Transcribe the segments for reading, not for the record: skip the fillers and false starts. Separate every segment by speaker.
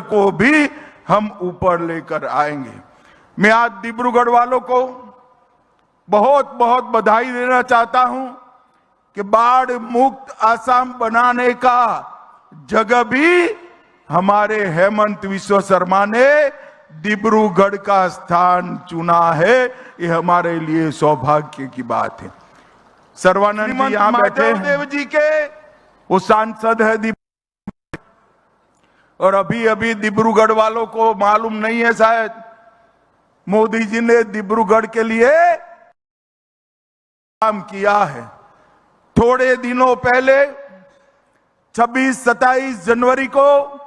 Speaker 1: को भी हम ऊपर लेकर आएंगे। मैं आज डिब्रूगढ़ वालों को बहुत बहुत बधाई देना चाहता हूं कि बाढ़ मुक्त असम बनाने का जगह भी हमारे हेमंत विश्व शर्मा ने डिब्रूगढ़ का स्थान चुना है। ये हमारे लिए सौभाग्य की बात है। सर्वानंद जी यहाँ बैठे हैं, देव जी के वो सांसद है और अभी डिब्रूगढ़ वालों को मालूम नहीं है शायद, मोदी जी ने डिब्रूगढ़ के लिए काम किया है। थोड़े दिनों पहले 26-27 जनवरी को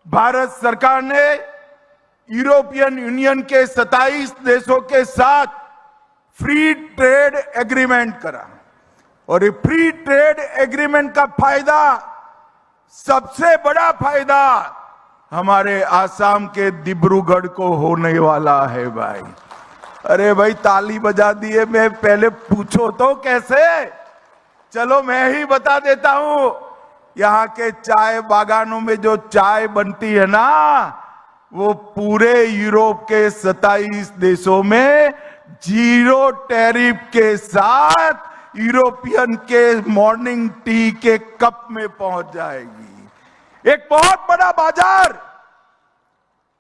Speaker 1: भारत सरकार ने यूरोपियन यूनियन के 27 देशों के साथ फ्री ट्रेड एग्रीमेंट करा और ये फ्री ट्रेड एग्रीमेंट का फायदा, सबसे बड़ा फायदा हमारे आसाम के डिब्रूगढ़ को होने वाला है भाई। अरे भाई ताली बजा दिए, मैं पहले पूछो तो कैसे। चलो मैं ही बता देता हूं, यहाँ के चाय बागानों में जो चाय बनती है ना, वो पूरे यूरोप के 27 देशों में 0 टैरिफ के साथ यूरोपियन के मॉर्निंग टी के कप में पहुंच जाएगी। एक बहुत बड़ा बाजार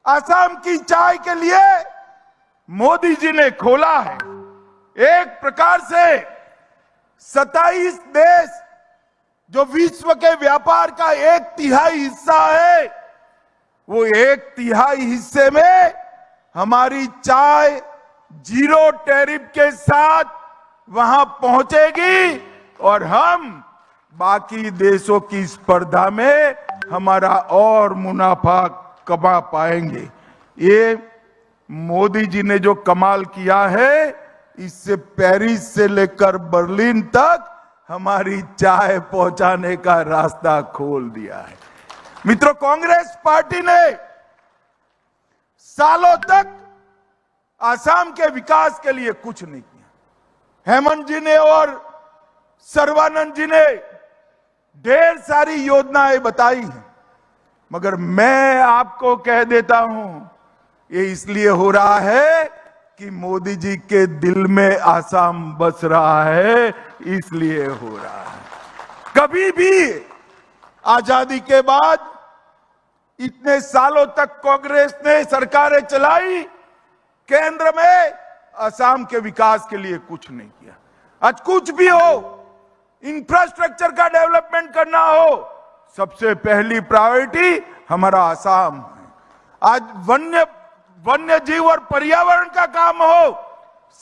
Speaker 1: असम की चाय के लिए मोदी जी ने खोला है। एक प्रकार से 27 देश जो विश्व के व्यापार का 1/3 हिस्सा है, वो 1/3 हिस्से में हमारी चाय 0 टैरिफ के साथ वहां पहुंचेगी और हम बाकी देशों की स्पर्धा में हमारा और मुनाफा कमा पाएंगे। ये मोदी जी ने जो कमाल किया है, इससे पेरिस से लेकर बर्लिन तक हमारी चाय पहुंचाने का रास्ता खोल दिया है। मित्रों, कांग्रेस पार्टी ने सालों तक असम के विकास के लिए कुछ नहीं किया। हेमंत जी ने और सर्बानंद जी ने ढेर सारी योजनाएं बताई हैं, मगर मैं आपको कह देता हूं, ये इसलिए हो रहा है कि मोदी जी के दिल में असम बस रहा है, इसलिए हो रहा है। कभी भी आजादी के बाद इतने सालों तक कांग्रेस ने सरकारें चलाई, केंद्र में असम के विकास के लिए कुछ नहीं किया। आज कुछ भी हो, इंफ्रास्ट्रक्चर का डेवलपमेंट करना हो, सबसे पहली प्रायोरिटी हमारा असम है। आज वन्य जीव और पर्यावरण का काम हो,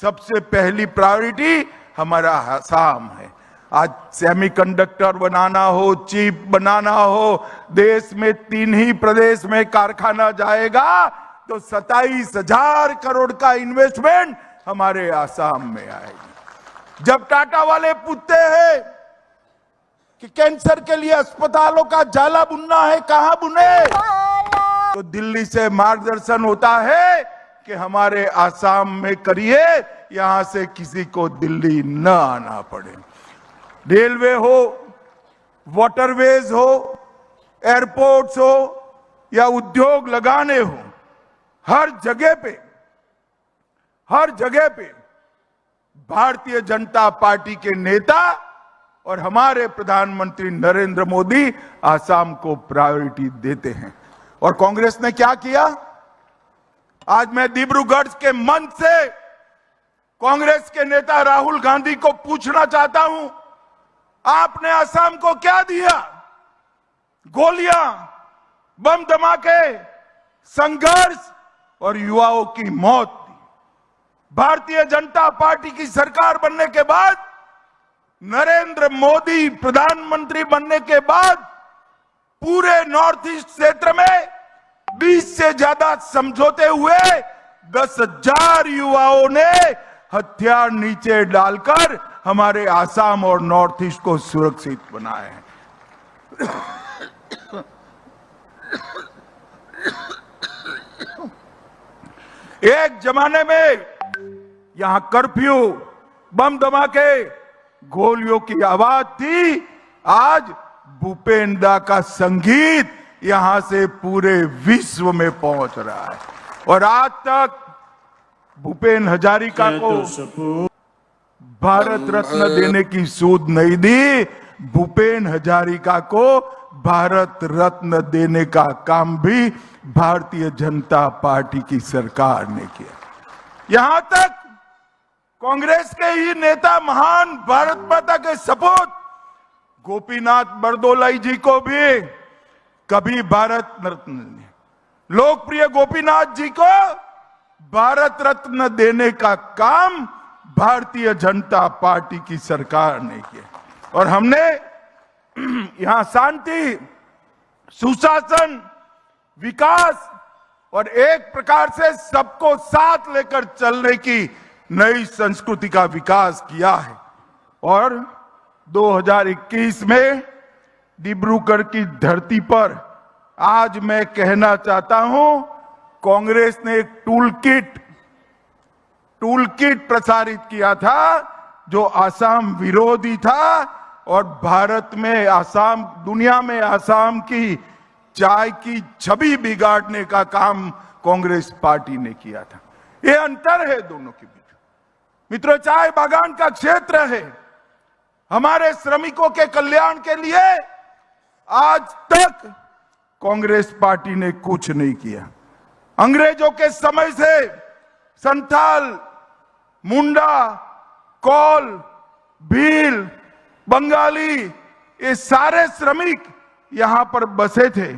Speaker 1: सबसे पहली प्रायोरिटी हमारा असम है। आज सेमीकंडक्टर बनाना हो, चिप बनाना हो, देश में 3 ही प्रदेश में कारखाना जाएगा तो 27,000 करोड़ का इन्वेस्टमेंट हमारे असम में आएगी। जब टाटा वाले पूछते हैं कि कैंसर के लिए अस्पतालों का जाला बुनना है, कहां बुने, तो दिल्ली से मार्गदर्शन होता है कि हमारे असम में करिए, यहां से किसी को दिल्ली न आना पड़े। रेलवे हो, वाटरवेज हो, एयरपोर्ट्स हो या उद्योग लगाने हो, हर जगह पे भारतीय जनता पार्टी के नेता और हमारे प्रधानमंत्री नरेंद्र मोदी असम को प्रायोरिटी देते हैं। और कांग्रेस ने क्या किया? आज मैं डिब्रूगढ़ के मंच से कांग्रेस के नेता राहुल गांधी को पूछना चाहता हूं, आपने असम को क्या दिया? गोलियां, बम धमाके, संघर्ष और युवाओं की मौत दी। भारतीय जनता पार्टी की सरकार बनने के बाद, नरेंद्र मोदी प्रधानमंत्री बनने के बाद, पूरे नॉर्थ ईस्ट क्षेत्र में 20 से ज्यादा समझौते हुए, 10,000 युवाओं ने हथियार नीचे डालकर हमारे असम और नॉर्थ ईस्ट को सुरक्षित बनाया है। एक जमाने में यहां कर्फ्यू, बम धमाके, गोलियों की आवाज थी, आज भूपेंद्र का संगीत यहां से पूरे विश्व में पहुंच रहा है। और आज तक भूपेन हजारिका को भारत रत्न देने की सूद नहीं दी, भूपेन हजारिका को भारत रत्न देने का काम भी भारतीय जनता पार्टी की सरकार ने किया। यहां तक कांग्रेस के ही नेता महान भारत माता के सपूत गोपीनाथ बरदोलाई जी को भी कभी भारत रत्न नहीं, लोकप्रिय गोपीनाथ जी को भारत रत्न देने का काम भारतीय जनता पार्टी की सरकार ने किया। और हमने यहां शांति, सुशासन, विकास और एक प्रकार से सबको साथ लेकर चलने की नई संस्कृति का विकास किया है। और 2021 में डिब्रूगढ़ की धरती पर आज मैं कहना चाहता हूं, कांग्रेस ने एक टूल किट प्रसारित किया था जो आसाम विरोधी था और भारत में आसाम, दुनिया में आसाम की चाय की छवि बिगाड़ने का काम कांग्रेस पार्टी ने किया था। ये अंतर है दोनों के बीच। मित्रों, चाय बागान का क्षेत्र है, हमारे श्रमिकों के कल्याण के लिए आज तक कांग्रेस पार्टी ने कुछ नहीं किया। अंग्रेजों के समय से संथाल, मुंडा, कौल, भील, बंगाली, ये सारे श्रमिक यहां पर बसे थे,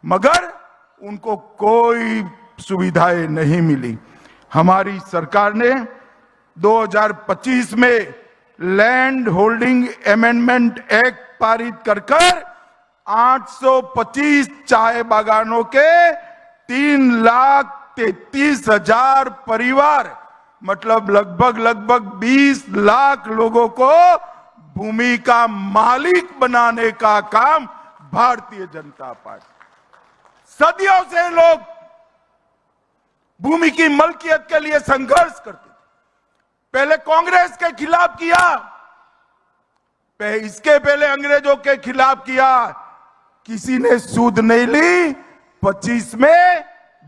Speaker 1: मगर उनको कोई सुविधाएं नहीं मिली। हमारी सरकार ने 2025 में लैंड होल्डिंग अमेंडमेंट एक्ट पारित कर 825 चाय बागानों के 3,33,000 परिवार, मतलब लगभग 20 लाख लोगों को भूमि का मालिक बनाने का काम भारतीय जनता पार्टी। सदियों से लोग भूमि की मलकियत के लिए संघर्ष करते थे। पहले कांग्रेस के खिलाफ किया, इसके पहले अंग्रेजों के खिलाफ किया, किसी ने सूद नहीं ली। 25 में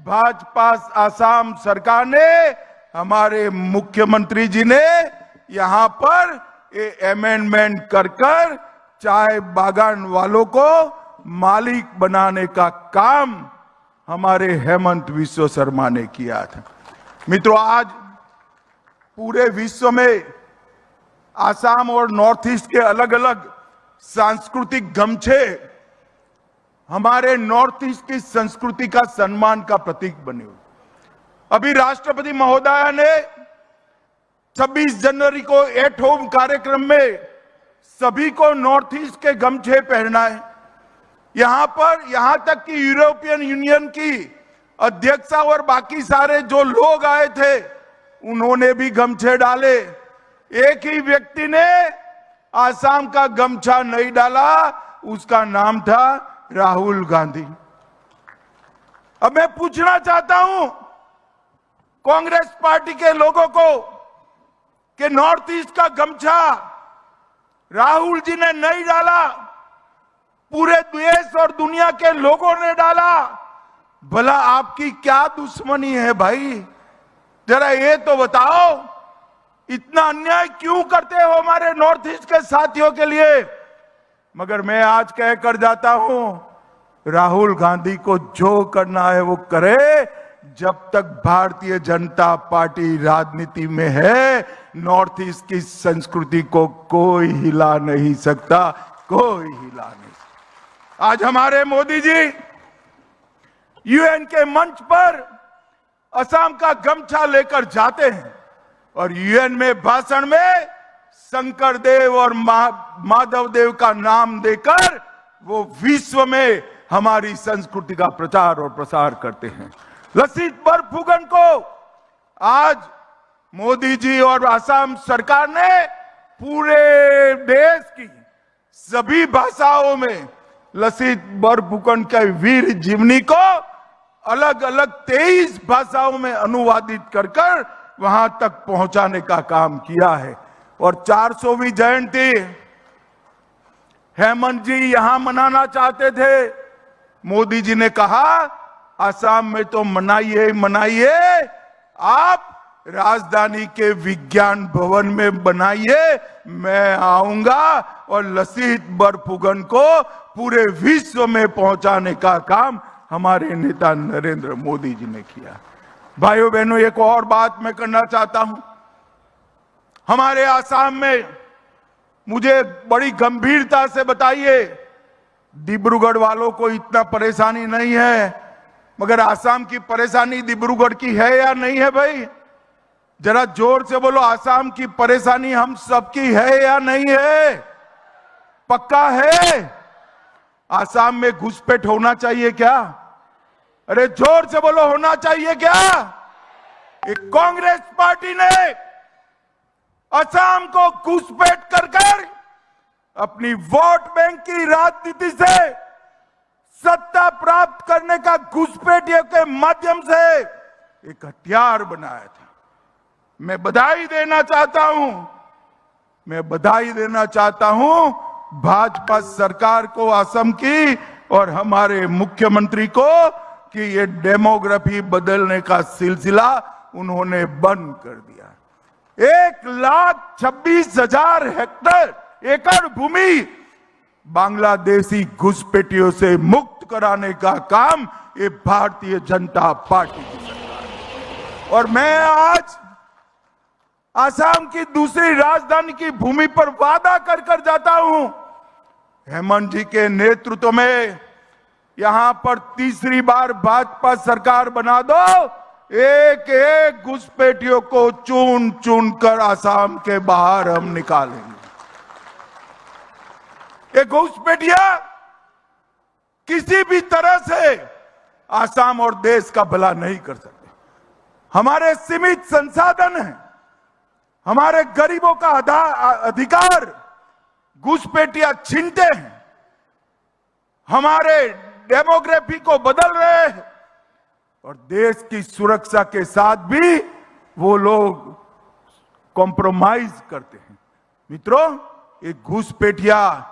Speaker 1: भाजपा आसाम सरकार ने, हमारे मुख्यमंत्री जी ने यहां पर ये अमेंडमेंट कर चाय बागान वालों को मालिक बनाने का काम हमारे हेमंत विश्व शर्मा ने किया था। मित्रों, आज पूरे विश्व में आसाम और नॉर्थ ईस्ट के अलग अलग सांस्कृतिक गमछे हमारे नॉर्थ ईस्ट की संस्कृति का सम्मान का प्रतीक बने हुए। अभी राष्ट्रपति महोदया ने 26 जनवरी को एट होम कार्यक्रम में सभी को नॉर्थ ईस्ट के गमछे पहनना है। यहां तक कि यूरोपियन यूनियन की अध्यक्षा और बाकी सारे जो लोग आए थे उन्होंने भी गमछे डाले। एक ही व्यक्ति ने आसाम का गमछा नहीं डाला, उसका नाम था राहुल गांधी। अब मैं पूछना चाहता हूं कांग्रेस पार्टी के लोगों को कि नॉर्थ ईस्ट का गमछा राहुल जी ने नहीं डाला, पूरे देश और दुनिया के लोगों ने डाला। भला आपकी क्या दुश्मनी है भाई? जरा ये तो बताओ, इतना अन्याय क्यों करते हो हमारे नॉर्थ ईस्ट के साथियों के लिए? मगर मैं आज कह कर जाता हूं, राहुल गांधी को जो करना है वो करे। जब तक भारतीय जनता पार्टी राजनीति में है, नॉर्थ ईस्ट की संस्कृति को कोई हिला नहीं सकता, कोई हिला नहीं सकता। आज हमारे मोदी जी यूएन के मंच पर असम का गमछा लेकर जाते हैं और यूएन में भाषण में शंकर देव और माधव देव का नाम देकर वो विश्व में हमारी संस्कृति का प्रचार और प्रसार करते हैं। लसित बरफुकन को आज मोदी जी और असम सरकार ने पूरे देश की सभी भाषाओं में लसित बरफुकन के वीर जीवनी को अलग अलग 23 भाषाओं में अनुवादित कर वहां तक पहुंचाने का काम किया है। और 400वीं जयंती हेमंत जी यहां मनाना चाहते थे, मोदी जी ने कहा असम में तो मनाइए मनाइए, आप राजधानी के विज्ञान भवन में बनाइए, मैं आऊंगा और लसित बरफुकन को पूरे विश्व में पहुंचाने का काम हमारे नेता नरेंद्र मोदी जी ने किया। भाइयों बहनों, एक और बात मैं करना चाहता हूं। हमारे आसाम में मुझे बड़ी गंभीरता से बताइए, डिब्रूगढ़ वालों को इतना परेशानी नहीं है, मगर आसाम की परेशानी डिब्रूगढ़ की है या नहीं है? भाई जरा जोर से बोलो, आसाम की परेशानी हम सबकी है या नहीं है? पक्का है? आसाम में घुसपैठ होना चाहिए क्या? अरे जोर से बोलो, होना चाहिए क्या? एक कांग्रेस पार्टी ने असम को घुसपैठ कर कर अपनी वोट बैंक की राजनीति से सत्ता प्राप्त करने का घुसपैठियों के माध्यम से एक हथियार बनाया था। मैं बधाई देना चाहता हूं भाजपा सरकार को, असम की और हमारे मुख्यमंत्री को, कि ये डेमोग्राफी बदलने का सिलसिला उन्होंने बंद कर दिया। 1,26,000 एकड़ भूमि बांग्लादेशी घुसपैठियों से मुक्त कराने का काम ये भारतीय जनता पार्टी की सरकार है। और मैं आज असम की दूसरी राजधानी की भूमि पर वादा कर कर जाता हूं, हेमंत जी के नेतृत्व में यहां पर तीसरी बार भाजपा सरकार बना दो, एक एक घुसपैठियों को चुन चुन कर असम के बाहर हम निकालेंगे। ये घुसपैठिया किसी भी तरह से असम और देश का भला नहीं कर सकते। हमारे सीमित संसाधन हैं, हमारे गरीबों का अधिकार घुसपैठिया छीनते हैं, हमारे डेमोग्राफी को बदल रहे हैं और देश की सुरक्षा के साथ भी वो लोग कॉम्प्रोमाइज करते हैं। मित्रों, एक घुसपैठिया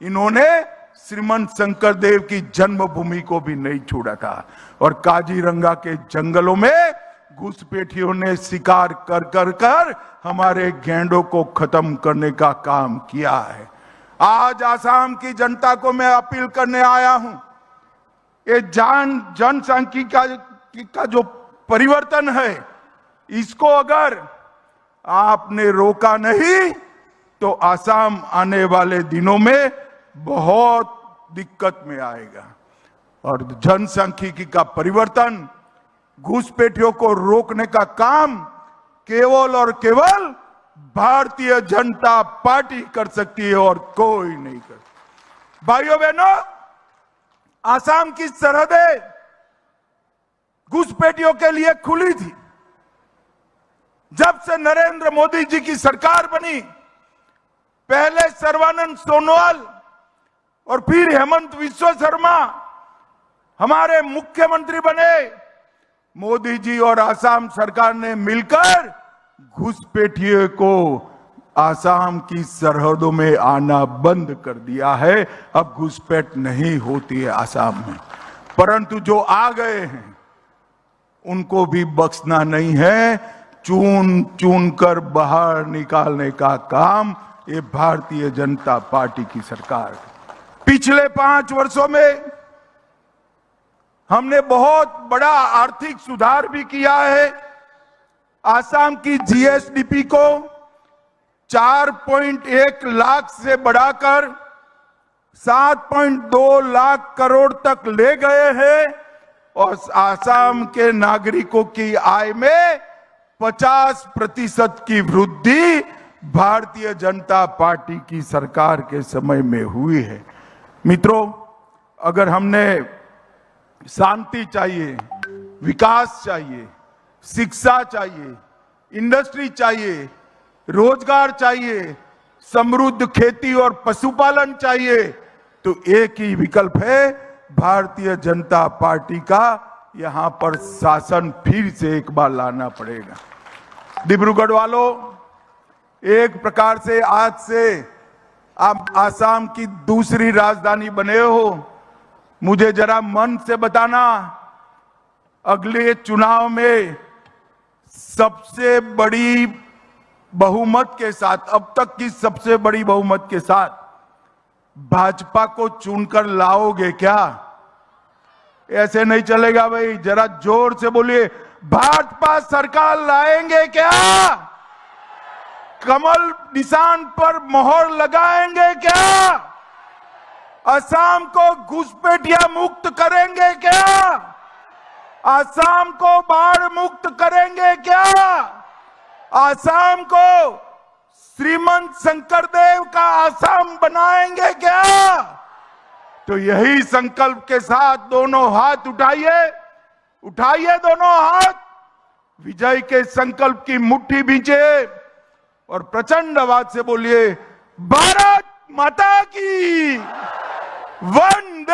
Speaker 1: इन्होंने श्रीमंत शंकर देव की जन्मभूमि को भी नहीं छोड़ा था और काजीरंगा के जंगलों में घुसपैठियों ने शिकार कर कर कर हमारे गैंडों को खत्म करने का काम किया है। आज आसाम की जनता को मैं अपील करने आया हूं, ये जनसांख्यिकी का जो परिवर्तन है, इसको अगर आपने रोका नहीं तो आसाम आने वाले दिनों में बहुत दिक्कत में आएगा। और जनसांख्यिकी का परिवर्तन, घुसपैठियों को रोकने का काम केवल और केवल भारतीय जनता पार्टी कर सकती है और कोई नहीं कर सकता। भाइयों बहनों, आसाम की सरहदें घुसपैठियों के लिए खुली थी। जब से नरेंद्र मोदी जी की सरकार बनी, पहले सर्बानंद सोनोवाल और फिर हेमंत विश्व शर्मा हमारे मुख्यमंत्री बने। मोदी जी और आसाम सरकार ने मिलकर घुसपैठियों को आसाम की सरहदों में आना बंद कर दिया है। अब घुसपैठ नहीं होती है आसाम में, परंतु जो आ गए हैं उनको भी बख्शना नहीं है। चुन चुन कर बाहर निकालने का काम ये भारतीय जनता पार्टी की सरकार है। पिछले 5 वर्षों में हमने बहुत बड़ा आर्थिक सुधार भी किया है। आसाम की जीएसडीपी को 4.1 लाख से बढ़ाकर 7.2 लाख करोड़ तक ले गए हैं और आसाम के नागरिकों की आय में 50% की वृद्धि भारतीय जनता पार्टी की सरकार के समय में हुई है। मित्रों, अगर हमने शांति चाहिए, विकास चाहिए, शिक्षा चाहिए, इंडस्ट्री चाहिए, रोजगार चाहिए, समृद्ध खेती और पशुपालन चाहिए, तो एक ही विकल्प है भारतीय जनता पार्टी का। यहां पर शासन फिर से एक बार लाना पड़ेगा। डिब्रूगढ़ वालों, एक प्रकार से आज से आप आसाम की दूसरी राजधानी बने हो। मुझे जरा मन से बताना, अगले चुनाव में सबसे बड़ी बहुमत के साथ, अब तक की सबसे बड़ी बहुमत के साथ भाजपा को चुनकर लाओगे क्या? ऐसे नहीं चलेगा भाई, जरा जोर से बोलिए, भाजपा सरकार लाएंगे क्या? कमल निशान पर मोहर लगाएंगे क्या? असम को घुसपैठिया मुक्त करेंगे क्या? असम को बाढ़ मुक्त करेंगे क्या? असम को श्रीमंत शंकरदेव का असम बनाएंगे क्या? तो यही संकल्प के साथ दोनों हाथ उठाइए, उठाइए दोनों हाथ, विजय के संकल्प की मुट्ठी भींचे और प्रचंड आवाज से बोलिए, भारत माता की, वन